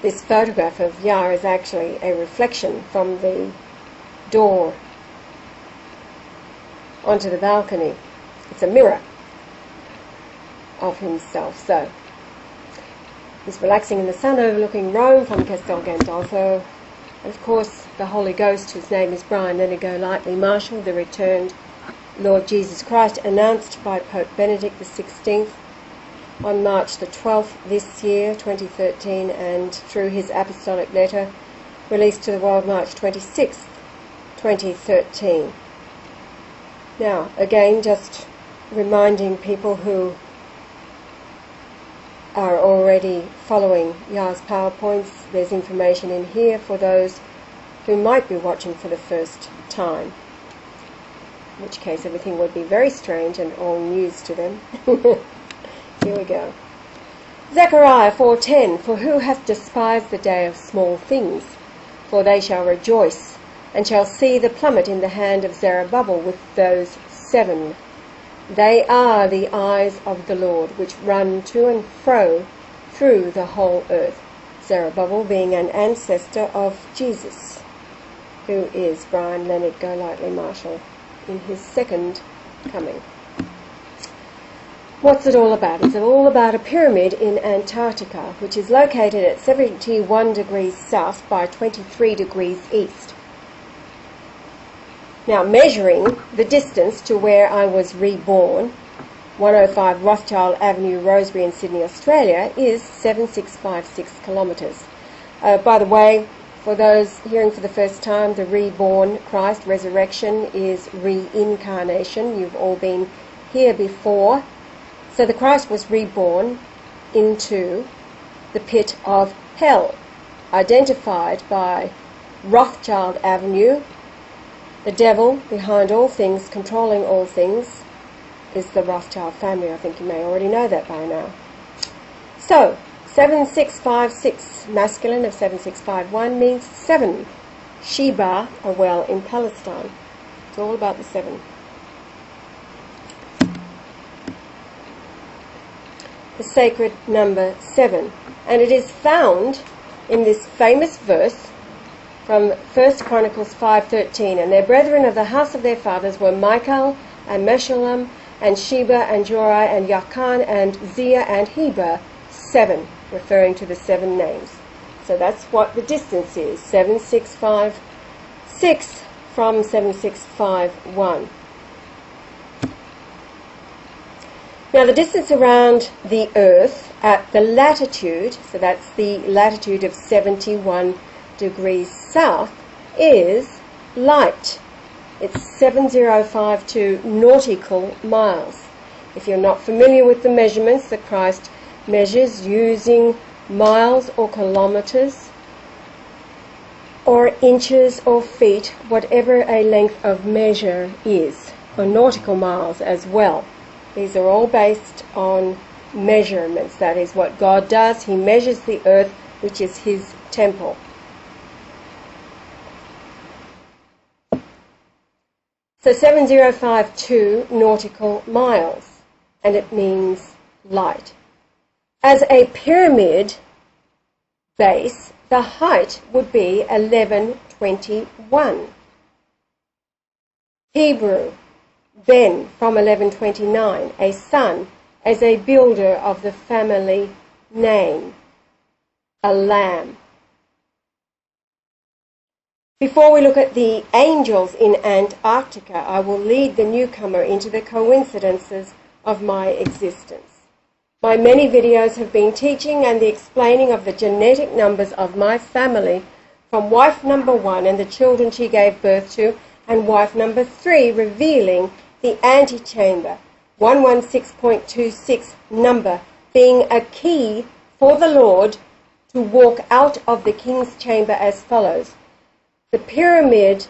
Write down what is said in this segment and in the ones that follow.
this photograph of Yah is actually a reflection from the door onto the balcony. It's a mirror of himself. So he's relaxing in the sun overlooking Rome from Castel Gandolfo. And of course the Holy Ghost, whose name is Leonard Golightly Marshall, the returned Lord Jesus Christ, announced by Pope Benedict XVI on March the 12th this year, 2013, and through his Apostolic letter released to the world March 26th, 2013. Now, again, just reminding people who are already following Yah's PowerPoints, there's information in here for those who might be watching for the first time, in which case everything would be very strange and all news to them. Here we go. Zechariah 4:10, for who hath despised the day of small things? For they shall rejoice, and shall see the plummet in the hand of Zerubbabel with those 7. They are the eyes of the Lord, which run to and fro through the whole earth. Zerubbabel being an ancestor of Jesus, who is Leonard Golightly Marshall in his second coming. What's it all about? It's all about a pyramid in Antarctica, which is located at 71 degrees south by 23 degrees east. Now, measuring the distance to where I was reborn, 105 Rothschild Avenue, Rosebery in Sydney, Australia, is 7656 kilometres. By the way, for those hearing for the first time, the reborn Christ, resurrection, is reincarnation. You've all been here before. So the Christ was reborn into the pit of hell, identified by Rothschild Avenue. The devil, behind all things, controlling all things, is the Rothschild family. I think you may already know that by now. So, 7656, masculine of 7651, means 7. Sheba, a well in Palestine. It's all about the 7. The sacred number 7. And it is found in this famous verse from 1 Chronicles 5:13, and their brethren of the house of their fathers were Michael and Meshullam and Sheba and Jorai and Yakan and Zia and Heber, 7, referring to the 7 names. So that's what the distance is, 7656 from 7651. Now the distance around the earth at the latitude, so that's the latitude of 71 degrees south, is light. It's 7052 nautical miles. If you're not familiar with the measurements that Christ measures using miles or kilometers or inches or feet, whatever a length of measure is, or nautical miles as well. These are all based on measurements. That is what God does. He measures the earth, which is his temple. So 7052 nautical miles, and it means light. As a pyramid base, the height would be 1121. Hebrew, Ben from 1129, a son as a builder of the family name, a lamb. Before we look at the angels in Antarctica, I will lead the newcomer into the coincidences of my existence. My many videos have been teaching and the explaining of the genetic numbers of my family, from wife number 1 and the children she gave birth to, and wife number 3, revealing the antechamber, 116.26 number, being a key for the Lord to walk out of the king's chamber as follows. The pyramid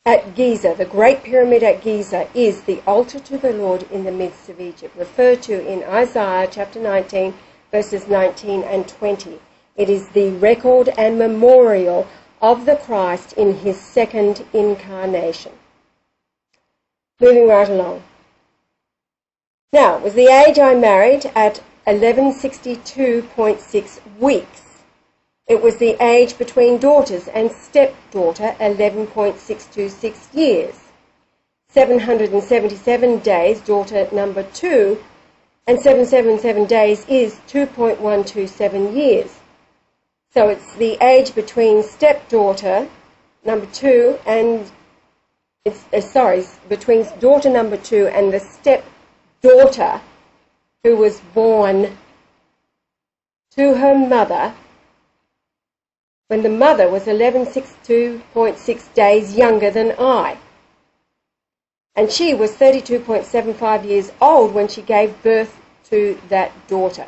at Giza, the Great Pyramid at Giza, is the altar to the Lord in the midst of Egypt, referred to in Isaiah chapter 19, verses 19 and 20. It is the record and memorial of the Christ in his second incarnation. Moving right along. Now, it was the age I married at 1162.6 weeks. It was the age between daughters and stepdaughter, 11.626 years. 777 days, daughter number 2, and 777 days is 2.127 years. So it's the age between stepdaughter number 2 and between daughter number 2 and the stepdaughter who was born to her mother when the mother was 11.6 days younger than I. And she was 32.75 years old when she gave birth to that daughter.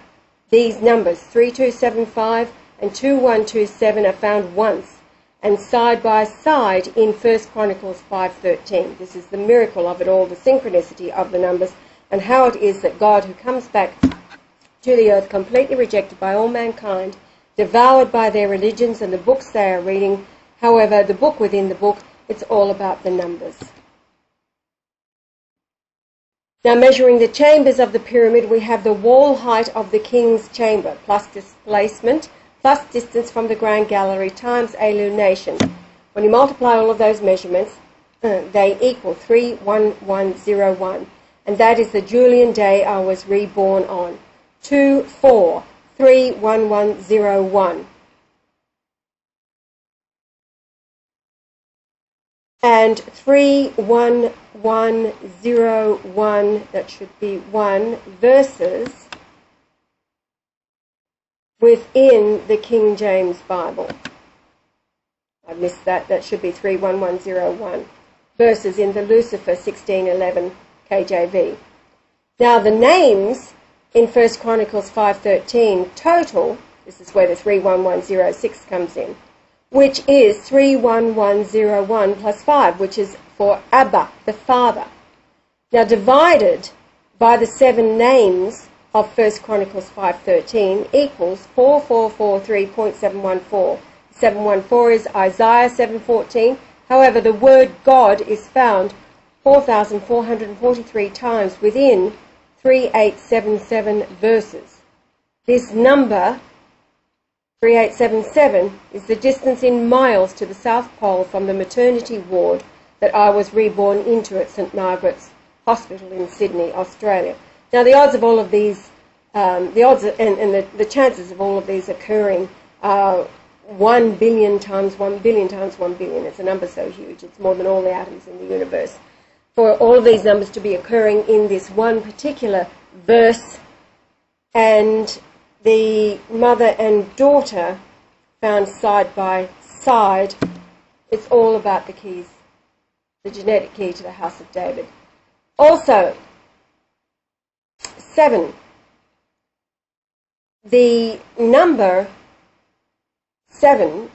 These numbers, 3275 and 2127, are found once and side by side in 1 Chronicles 5:13. This is the miracle of it all, the synchronicity of the numbers, and how it is that God, who comes back to the earth completely rejected by all mankind, devoured by their religions and the books they are reading, however, the book within the book, it's all about the numbers. Now, measuring the chambers of the pyramid, we have the wall height of the king's chamber, plus displacement, plus distance from the grand gallery, times a lunation. When you multiply all of those measurements, they equal 31101. And that is the Julian day I was reborn on. 24311101. And 31101, that should be 1, verses within the King James Bible. I missed that. That should be 31101. Verses in the Lucifer 1611 KJV. Now the names in 1 Chronicles 5:13 total, this is where the 31106 comes in, which is 31101 plus 5, which is for Abba, the Father. Now divided by the 7 names of 1 Chronicles 5:13 equals 4443.714. 714 is Isaiah 7:14. However, the word God is found 4,443 times within 3877 verses. This number, 3877, is the distance in miles to the South Pole from the maternity ward that I was reborn into at St Margaret's Hospital in Sydney, Australia. Now, the odds of all of these, the chances of all of these occurring are 1 billion times 1 billion times 1 billion. It's a number so huge, it's more than all the atoms in the universe. For all of these numbers to be occurring in this one particular verse, and the mother and daughter found side by side, it's all about the keys, the genetic key to the house of David. Also, 7. The number 7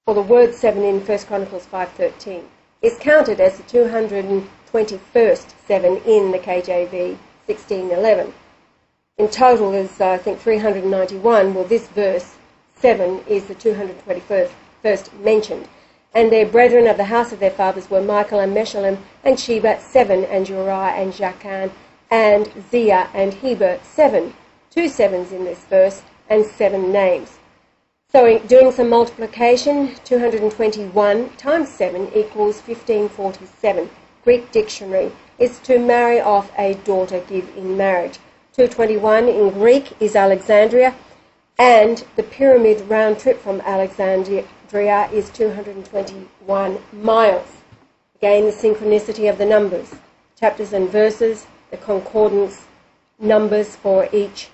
for the word 7 in 1 Chronicles 5:13 is counted as the 221st 7 in the KJV 1611. In total is, I think, 391. Well, this verse 7 is the 221st mentioned. And their brethren of the house of their fathers were Michael and Meshullam and Sheba 7, and Uriah and Jachan and Zia and Heber 7. 2 sevens in this verse and 7 names. So doing some multiplication, 221 times 7 equals 1547. Greek dictionary is to marry off a daughter, give in marriage. 221 in Greek is Alexandria, and the pyramid round trip from Alexandria is 221 miles. Again, the synchronicity of the numbers, chapters and verses, the concordance numbers for each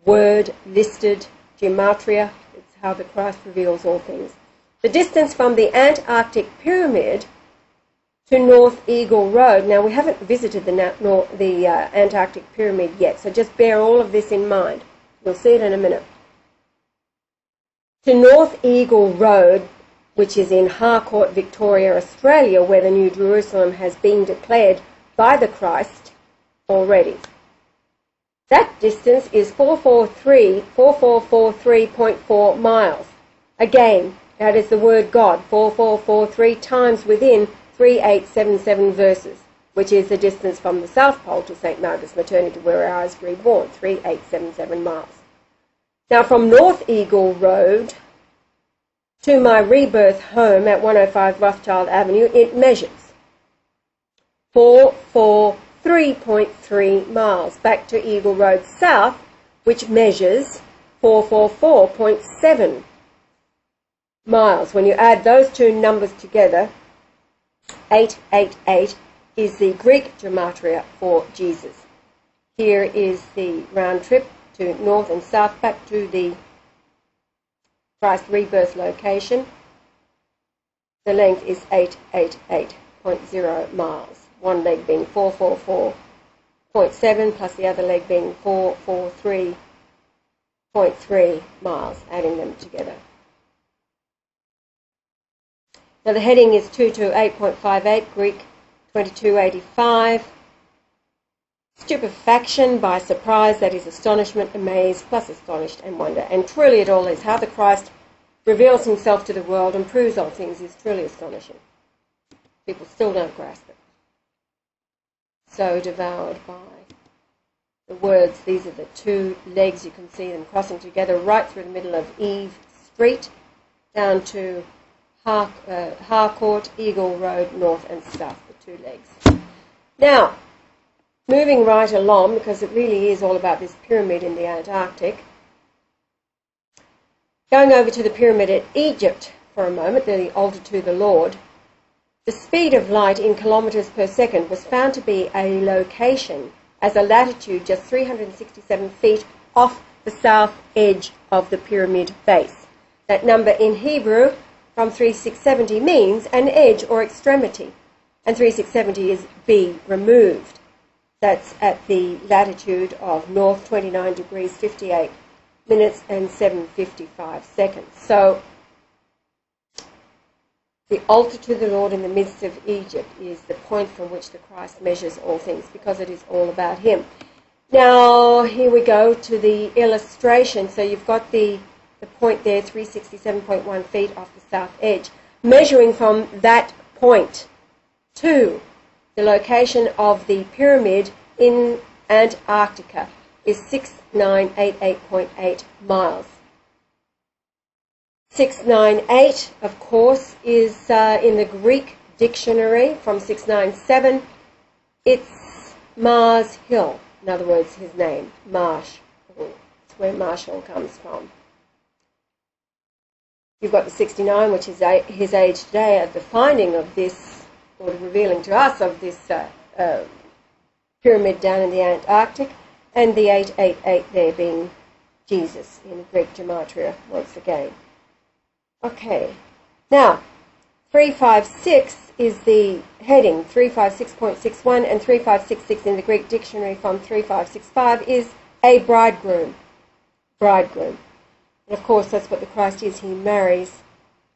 word listed, gematria. It's how the Christ reveals all things. The distance from the Antarctic pyramid to North Eagle Road. Now, we haven't visited the Antarctic pyramid yet, so just bear all of this in mind. We'll see it in a minute. To North Eagle Road, which is in Harcourt, Victoria, Australia, where the New Jerusalem has been declared by the Christ already. That distance is 4443.4 miles. Again, that is the word God, 4443 times within 3877 verses, which is the distance from the South Pole to St Margaret's Maternity, where I was reborn, 3877 miles. Now from North Eagle Road to my rebirth home at 105 Rothschild Avenue, it measures 443.3 miles. Back to Eagle Road South, which measures 444.7 miles. When you add those two numbers together, 888 is the Greek gematria for Jesus. Here is the round trip to north and south back to the Christ rebirth location. The length is 888.0 miles. One leg being 444.7 plus the other leg being 443.3 miles, adding them together. Now the heading is 228.58, Greek 2285. Stupefaction by surprise, that is astonishment, amaze, plus astonished and wonder. And truly it all is. How the Christ reveals himself to the world and proves all things is truly astonishing. People still don't grasp it. So devoured by the words. These are the two legs. You can see them crossing together right through the middle of Eve Street down to Harcourt, Eagle Road, north and south, the two legs. Now, moving right along, because it really is all about this pyramid in the Antarctic, going over to the pyramid at Egypt for a moment, the altar to the Lord, the speed of light in kilometres per second was found to be a location as a latitude just 367 feet off the south edge of the pyramid base. That number in Hebrew from 3670 means an edge or extremity, and 3670 is be removed. That's at the latitude of north 29 degrees 58 minutes and 7:55 seconds. So the altar to the Lord in the midst of Egypt is the point from which the Christ measures all things, because it is all about him. Now here we go to the illustration. So you've got the point there, 367.1 feet off the south edge. Measuring from that point to the location of the pyramid in Antarctica is 6988.8 miles. 698, of course, is in the Greek dictionary from 697. It's Mars Hill. In other words, his name, Marshall. It's where Marshall comes from. You've got the 69, which is his age today, at the finding of this, or the revealing to us of this pyramid down in the Antarctic, and the 888 there being Jesus in Greek gematria once again. Okay, now 356 is the heading, 356.61, and 3566 in the Greek dictionary from 3565 is a bridegroom. Bridegroom. And of course that's what the Christ is. He marries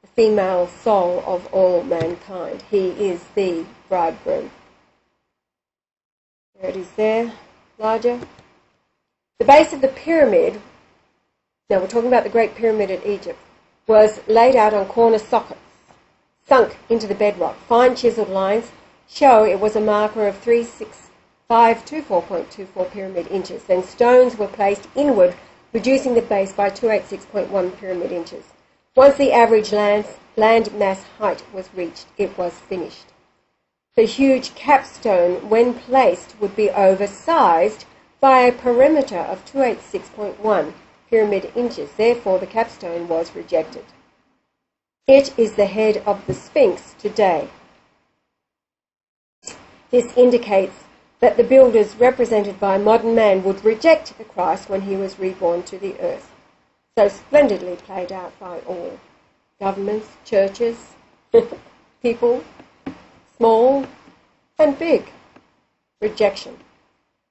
the female soul of all mankind. He is the bridegroom. There it is there, larger. The base of the pyramid, now we're talking about the Great Pyramid at Egypt, was laid out on corner sockets, sunk into the bedrock. Fine chiselled lines show it was a marker of 36524.24 pyramid inches. Then stones were placed inward, reducing the base by 286.1 pyramid inches. Once the average land mass height was reached, it was finished. The huge capstone, when placed, would be oversized by a perimeter of 286.1 pyramid inches. Therefore, the capstone was rejected. It is the head of the Sphinx today. This indicates that the builders represented by modern man would reject the Christ when he was reborn to the earth. So splendidly played out by all. Governments, churches, people, small and big. Rejection.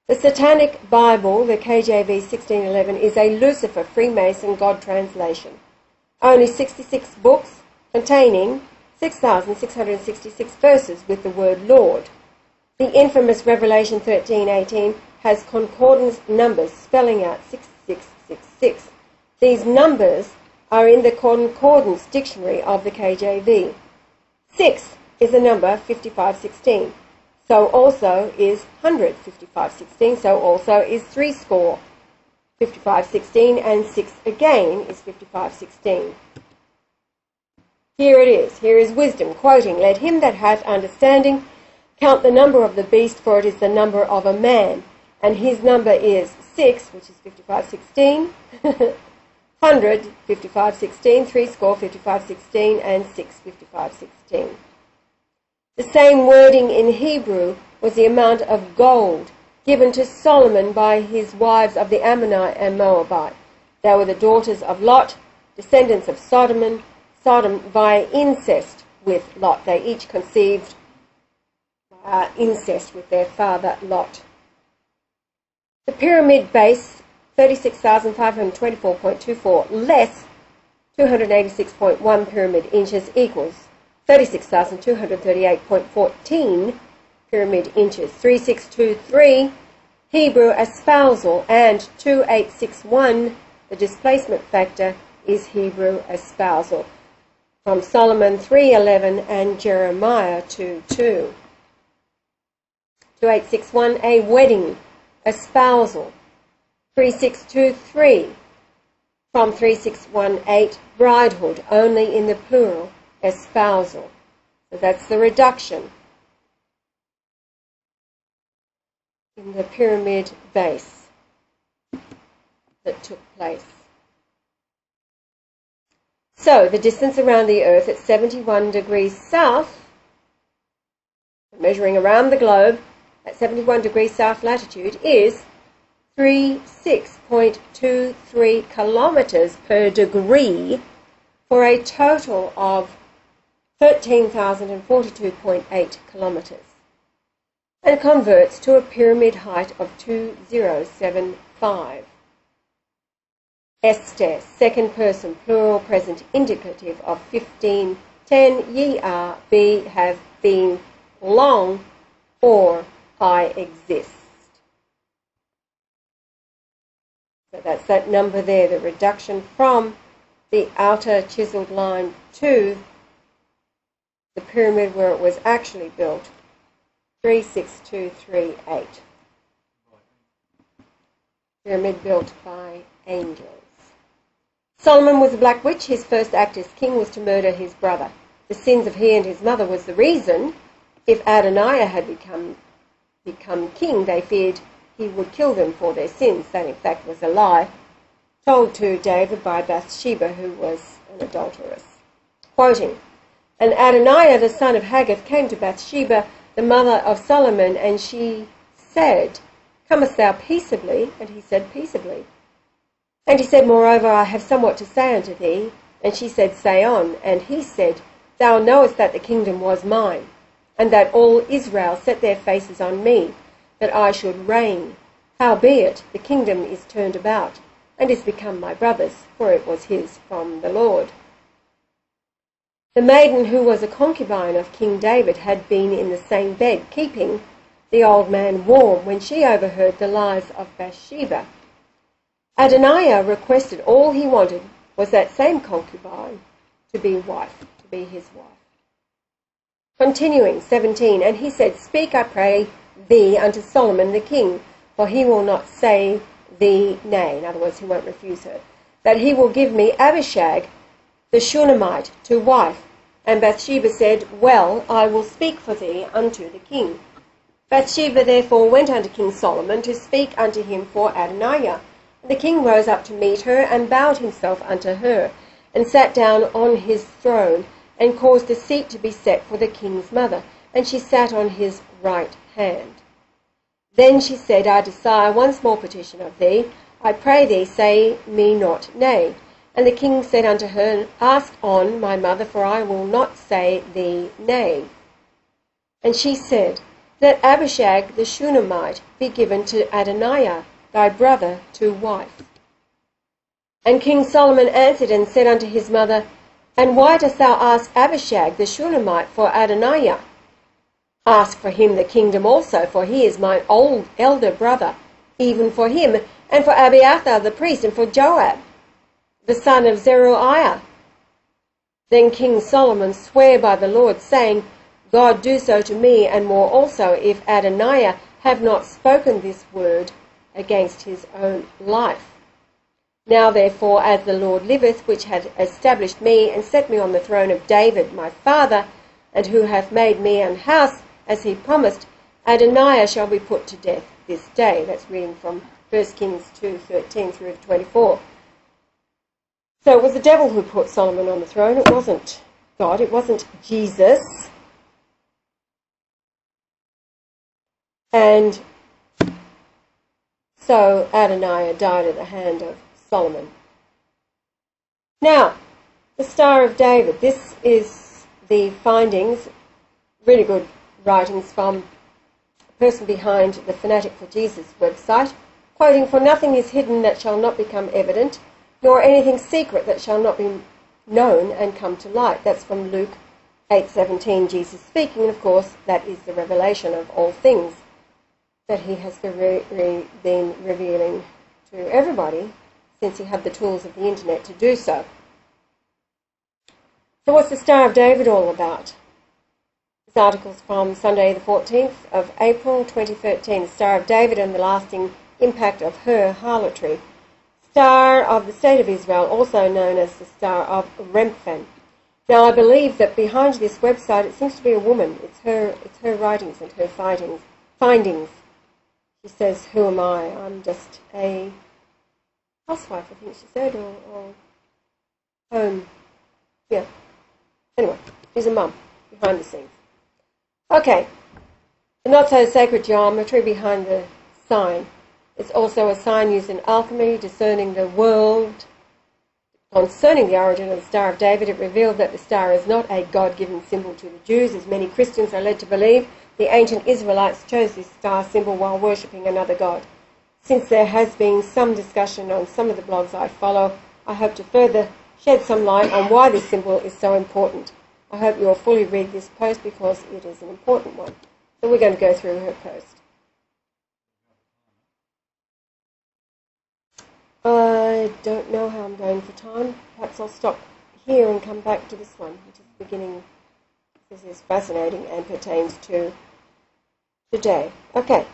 The Satanic Bible, the KJV 1611, is a Lucifer Freemason God translation. Only 66 books containing 6,666 verses with the word Lord. The infamous Revelation 13:18 has concordance numbers spelling out 6666. These numbers are in the concordance dictionary of the KJV. 6 is the number 5516. So also is 100, 5516. So also is 60. 55:16, and 6 again is 55:16. Here it is. Here is wisdom, quoting, "Let him that hath understanding count the number of the beast, for it is the number of a man, and his number is 6, which is 55:16, 100, 55:16, 60, 55:16, and 6, 55:16. The same wording in Hebrew was the amount of gold given to Solomon by his wives of the Ammonite and Moabite. They were the daughters of Lot, descendants of Sodom via incest with Lot. They each conceived incest with their father Lot. The pyramid base, 36,524.24 less 286.1 pyramid inches equals 36,238.14 pyramid inches. 3623 Hebrew espousal, and 2861, the displacement factor, is Hebrew espousal. From Solomon 3:11 and Jeremiah 2:2. 2861, a wedding espousal. 3623 from 3618, bridehood, only in the plural, espousal. So that's the reduction in the pyramid base that took place. So the distance around the Earth at 71 degrees south, measuring around the globe at 71 degrees south latitude, is 36.23 kilometres per degree, for a total of 13,042.8 kilometres, and converts to a pyramid height of 2075. Esther, second person, plural present indicative of 1510, ye are, be, have been, long, or I exist. So that's that number there, the reduction from the outer chiseled line to the pyramid where it was actually built, 36238. Pyramid built by angels. Solomon was a black witch. His first act as king was to murder his brother. The sins of he and his mother was the reason. If Adoniah had become king, they feared he would kill them for their sins. That, in fact, was a lie told to David by Bathsheba, who was an adulteress. Quoting, "And Adoniah, the son of Haggith, came to Bathsheba, the mother of Solomon, and she said, Comest thou peaceably? And he said, Peaceably. And he said, Moreover, I have somewhat to say unto thee. And she said, Say on. And he said, Thou knowest that the kingdom was mine, and that all Israel set their faces on me, that I should reign. Howbeit, the kingdom is turned about, and is become my brother's, for it was his from the Lord. The maiden who was a concubine of King David had been in the same bed, keeping the old man warm, when she overheard the lies of Bathsheba. Adoniah requested, all he wanted was that same concubine to be his wife. Continuing, 17, and he said, Speak, I pray thee, unto Solomon the king, for he will not say thee nay. In other words, he won't refuse her. That he will give me Abishag, the Shunammite, to wife. And Bathsheba said, Well, I will speak for thee unto the king. Bathsheba therefore went unto King Solomon to speak unto him for Adoniah. The king rose up to meet her, and bowed himself unto her, and sat down on his throne, and caused a seat to be set for the king's mother, and she sat on his right hand. Then she said, I desire one small petition of thee. I pray thee, say me not nay. And the king said unto her, Ask on, my mother, for I will not say thee nay. And she said, Let Abishag the Shunammite be given to Adoniah, thy brother, to wife. And King Solomon answered and said unto his mother, And why dost thou ask Abishag the Shunammite for Adoniah? Ask for him the kingdom also, for he is mine elder brother, even for him, and for Abiathar the priest, and for Joab, the son of Zeruiah. Then King Solomon sware by the Lord, saying, God do so to me, and more also, if Adoniah have not spoken this word against his own life. Now therefore, as the Lord liveth, which hath established me, and set me on the throne of David my father, and who hath made me an house, as he promised, Adonijah shall be put to death this day. That's reading from 1 Kings 2:13 through to 24. So it was the devil who put Solomon on the throne. It wasn't God. It wasn't Jesus. And so Adonijah died at the hand of Solomon. Now, the Star of David. This is the findings, really good writings from the person behind the Fanatic for Jesus website, quoting, "For nothing is hidden that shall not become evident, nor anything secret that shall not be known and come to light." That's from Luke 8:17, Jesus speaking, and of course that is the revelation of all things that he has been revealing to everybody since he had the tools of the internet to do so. So what's the Star of David all about? This article's from Sunday the 14th of April 2013, the Star of David and the lasting impact of her harlotry. Star of the State of Israel, also known as the Star of Remphan. Now I believe that behind this website it seems to be a woman. It's her writings and her findings. She says, "Who am I? I'm just a housewife," I think she said, or home. Yeah. Anyway, she's a mum behind the scenes. Okay. The not-so-sacred geometry behind the sign. It's also a sign used in alchemy, discerning the world. Concerning the origin of the Star of David, it revealed that the star is not a God-given symbol to the Jews, as many Christians are led to believe. The ancient Israelites chose this star symbol while worshipping another god. Since there has been some discussion on some of the blogs I follow, I hope to further shed some light on why this symbol is so important. I hope you will fully read this post because it is an important one. So we're going to go through her post. I don't know how I'm going for time. Perhaps I'll stop here and come back to this one, which is the beginning. This is fascinating and pertains to today. Okay.